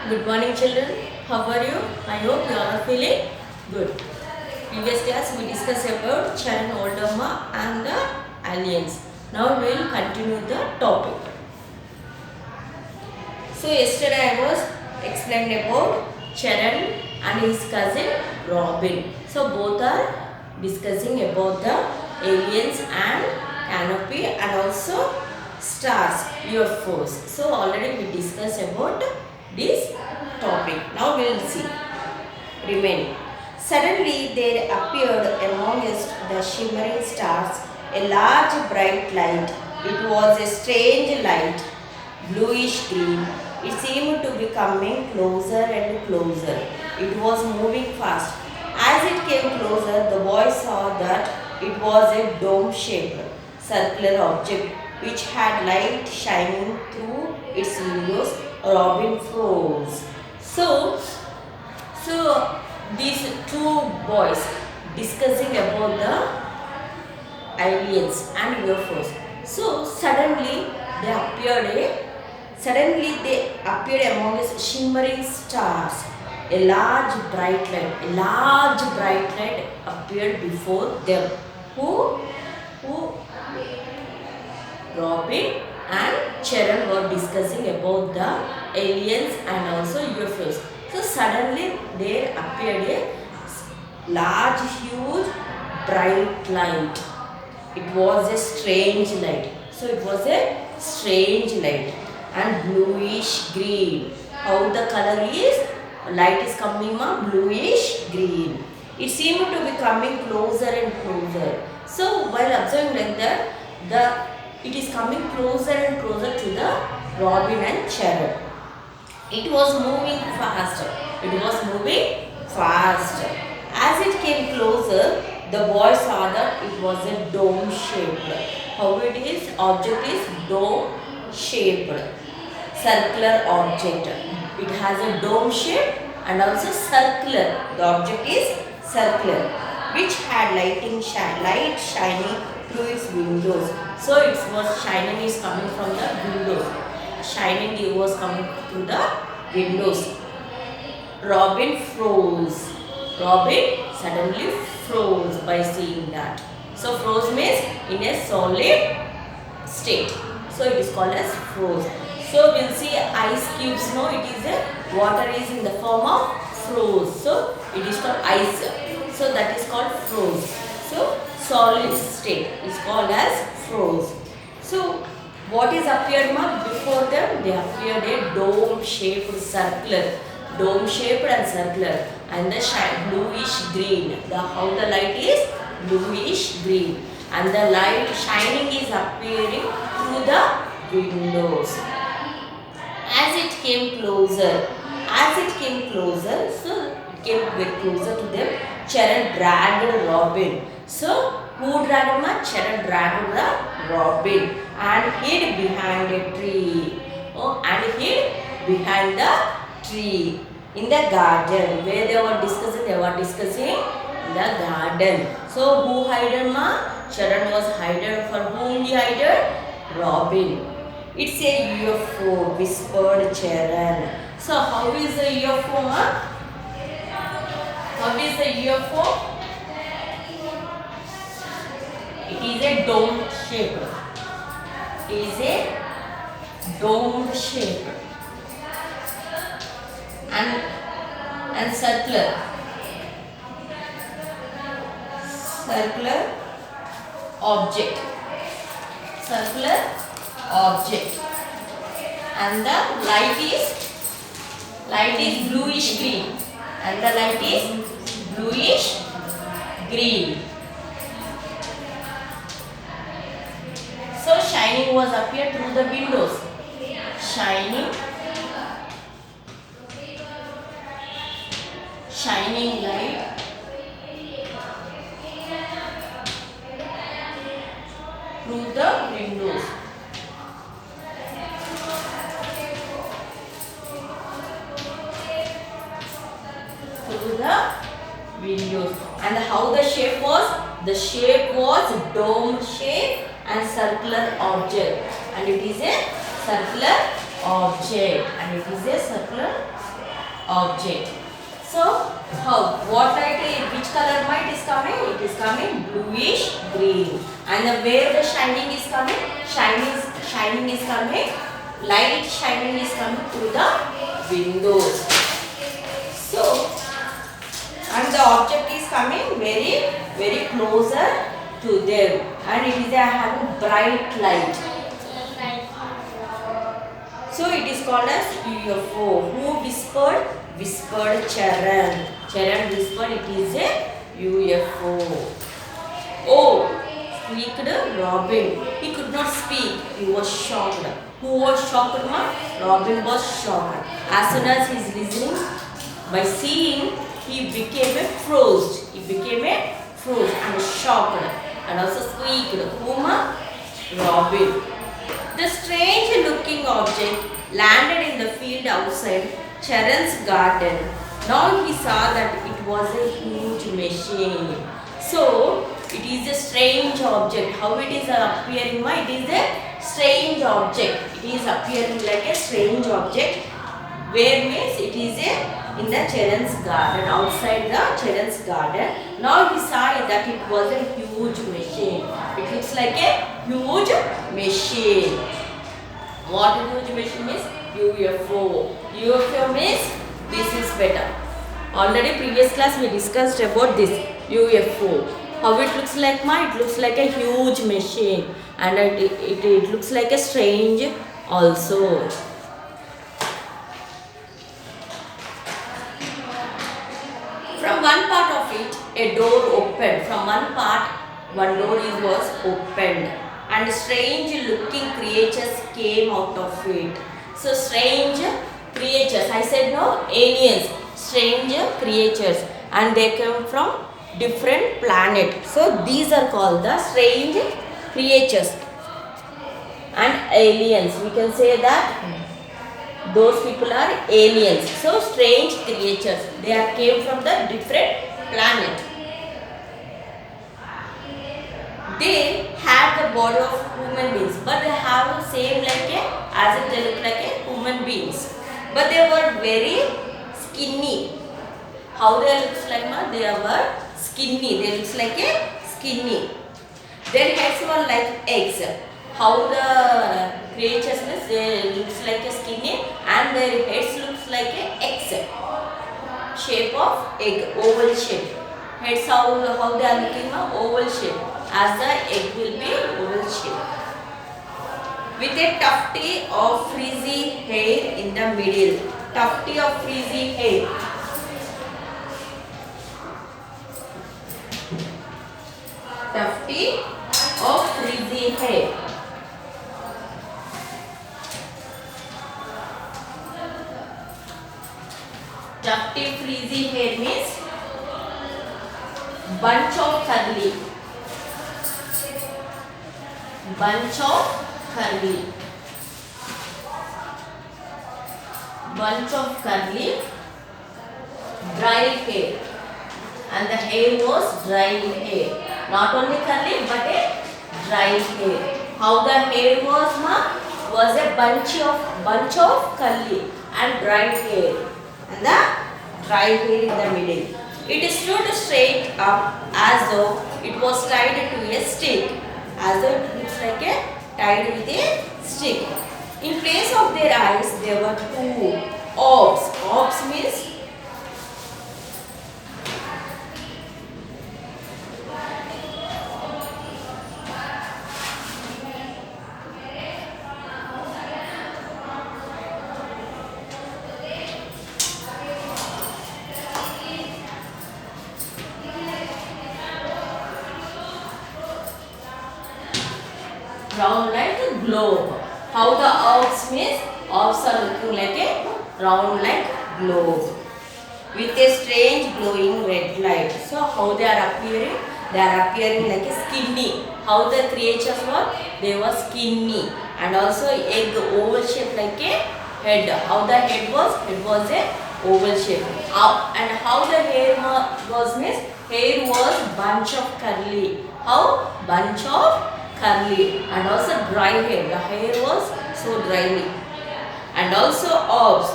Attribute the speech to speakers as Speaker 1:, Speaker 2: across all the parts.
Speaker 1: Good morning, children. How are you? I hope you are feeling good. Previous class we discussed about Chan Oldoma and the aliens. Now we will continue the topic. So yesterday I was explained about Charan and his cousin Robin. So both are discussing about the aliens and canopy and also stars, UFOs. So already we discussed about this topic. Now we will see. Remain. Suddenly there appeared amongst the shimmering stars a large bright light. It was a strange light, bluish green. It seemed to be coming closer and closer. It was moving fast. As it came closer, the boy saw that it was a dome-shaped circular object which had light shining through its windows. Robin froze. So these two boys discussing about the aliens and UFOs. So suddenly they appeared among us shimmering stars. A large bright light appeared before them. Who Robin and Charan were discussing about the aliens and also UFOs. So suddenly there appeared a large, huge, bright light. It was a strange light. So it was a strange light and bluish green. How the color is? Light is coming from bluish green. It seemed to be coming closer and closer. So while observing like that, it is coming closer and closer to the Robin and Charan. It was moving faster. As it came closer, the boy saw that it was a dome shaped. How it is? Object is dome shaped. Circular object. It has a dome shape and also circular. The object is circular, which had light shining through its windows. So it was shining is coming from the windows. Shining was coming through the windows. Robin froze. Robin suddenly froze by seeing that. So froze means in a solid state. So it is called as froze. So we'll see ice cubes. No, it is a water is in the form of froze. So it is called ice. So that is called froze. So solid state is called as froze. So what is appeared before them? They appeared a dome shaped circular. Dome shaped and circular. And the bluish green. How the light is? Bluish green. And the light shining is appearing through the windows. As it came closer, so it came very closer to them. Charan dragged Robin. So who dragged Charan dragged the Robin and hid behind a tree. And hid behind the tree in the garden where they were discussing in the garden. So who hid Charan was hidden. For whom he hid? Robin. It's a UFO, whispered Charan. So how is the UFO? How is the UFO? It is a dome shape. It is a dome shape and circular object. And the light is bluish green. And the light is bluish green. So shining was appeared through the windows. Shining light through the windows. And how the shape was? The shape was dome shape and circular object. And it is a circular object. object. So how, what light is, which color light is coming? It is coming bluish green. And where the shining is coming? Shining is coming, light shining is coming through the windows. So, and the object is coming very closer to them, and it is having bright light. So it is called as UFO. Who whispered? Whispered Charan. Charan whispered it is a UFO. Oh, squeaked Robin. He could not speak. He was shocked. Who was shocked? Robin was shocked. As soon as he is listening, by seeing, he became a froze. He became a froze and shocked and also squeaked. Whom? Robin. The strange looking object landed in the field outside Charan's garden. Now he saw that it was a huge machine. So it is a strange object. How it is appearing? It is a strange object. It is appearing like a strange object. Where means it is in the Charan's garden, outside the Charan's garden. Now he saw that it was a huge machine. It looks like a huge machine. What a huge machine is? UFO. UFO means this is better. Already previous class we discussed about this UFO. How it looks like? It looks like a huge machine, and it looks like a strange also. From one part of it, a door opened. From one part, one door was opened, and strange looking creatures came out of it. So strange creatures, I said no, aliens, strange creatures, and they come from different planet. So these are called the strange creatures and aliens. We can say that those people are aliens. So strange creatures, they are came from the different planet. They have the body of human beings, but they have same like a, as if they look like a human beings, but they were very skinny. How they looks like? They were skinny. They looks like a skinny. Their heads were like eggs. How the creatures means they looks like a skinny, and their heads looks like a eggs, shape of egg, oval shape. Heads how they are looking? Oval shape. As the egg will be oval shape, with a tufty of frizzy hair in the middle. Tufty of frizzy hair. Tufty of frizzy hair. Tufty frizzy hair means bunch of curly. Bunch of curly. Bunch of curly dry hair, and the hair was dry hair. Not only curly but a dry hair. How the hair was? Was a bunch of curly and dry hair, and the dry hair in the middle. It stood straight up as though it was tied to a stick. As though it looks like a tied with a stick. In place of their eyes, there were two orbs. Orbs means round like a globe. How the orbs means? Orbs are looking like a round like globe with a strange glowing red light. So how they are appearing? They are appearing like a skinny. How the creatures were? They were skinny, and also egg oval shape like a head. How the head was? It was a oval shape. And how the hair was means? Hair was bunch of curly. How? Bunch of curly, and also dry hair. The hair was so dry. And also orbs.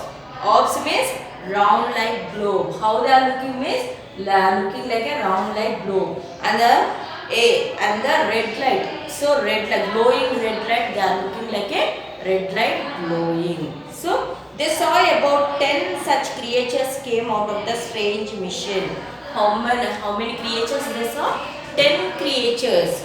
Speaker 1: Orbs means round like globe. How they are looking means they are looking like a round like globe. And the red light. So red light, glowing red light. They are looking like a red light glowing. So they saw about 10 such creatures came out of the strange mission. How many creatures they saw? 10 creatures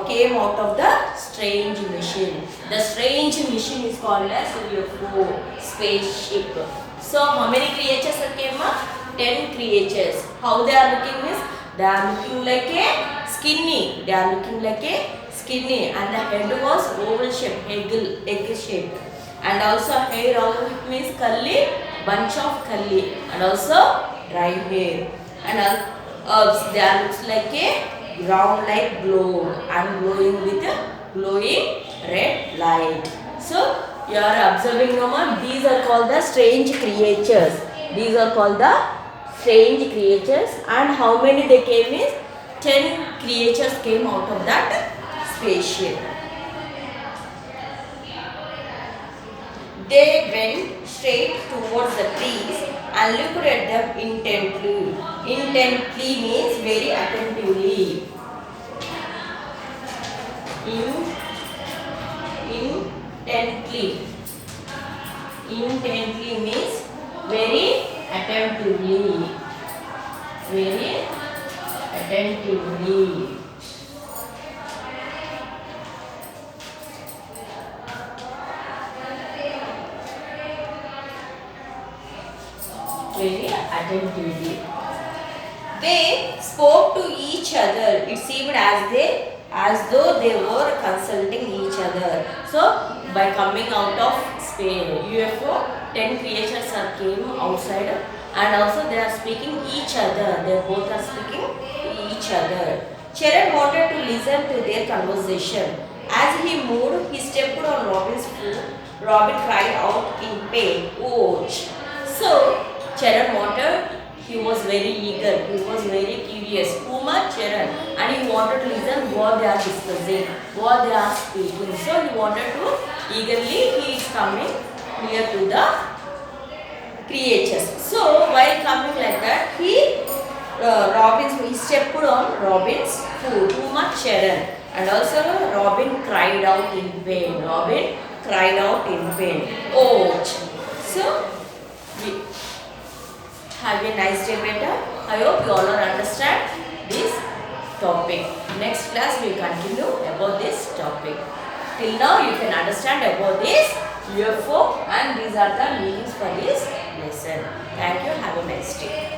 Speaker 1: came out of the strange mission. The strange mission is called as UFO, spaceship. So how many creatures came up? 10 creatures. How they are looking is, they are looking like a skinny. They are looking like a skinny, and the head was oval shape, egg shape. And also hair, also it means curly, bunch of curly, and also dry hair. And they are looks like a round like globe and glowing with a glowing red light. So you are observing now, these are called the strange creatures. These are called the strange creatures, and how many they came is 10 creatures came out of that spaceship. They went straight towards the trees and looked at them intently. Intently means very attentively. Intently. Intently means very attentively. Very attentively. Very attentively. They spoke to each other. It seemed as though they were consulting each other. So by coming out of space, UFO, 10 creatures came outside, and also they are speaking each other. They both are speaking to each other. Charan wanted to listen to their conversation. As he moved, he stepped on Robin's foot. Robin cried out in pain. Ouch! So Charan wanted, he was very eager, he was very curious. Kumar Charan, and he wanted to listen what they are discussing, what they are speaking. So he wanted to eagerly, he is coming near to the creatures. So while coming like that, he stepped on Robin's foot, Kumar Charan, and also Robin cried out in pain. Robin cried out in pain. Ouch! So have a nice day, beta. I hope you all understand this topic. Next class we will continue about this topic. Till now you can understand about this UFO, and these are the meanings for this lesson. Thank you. Have a nice day.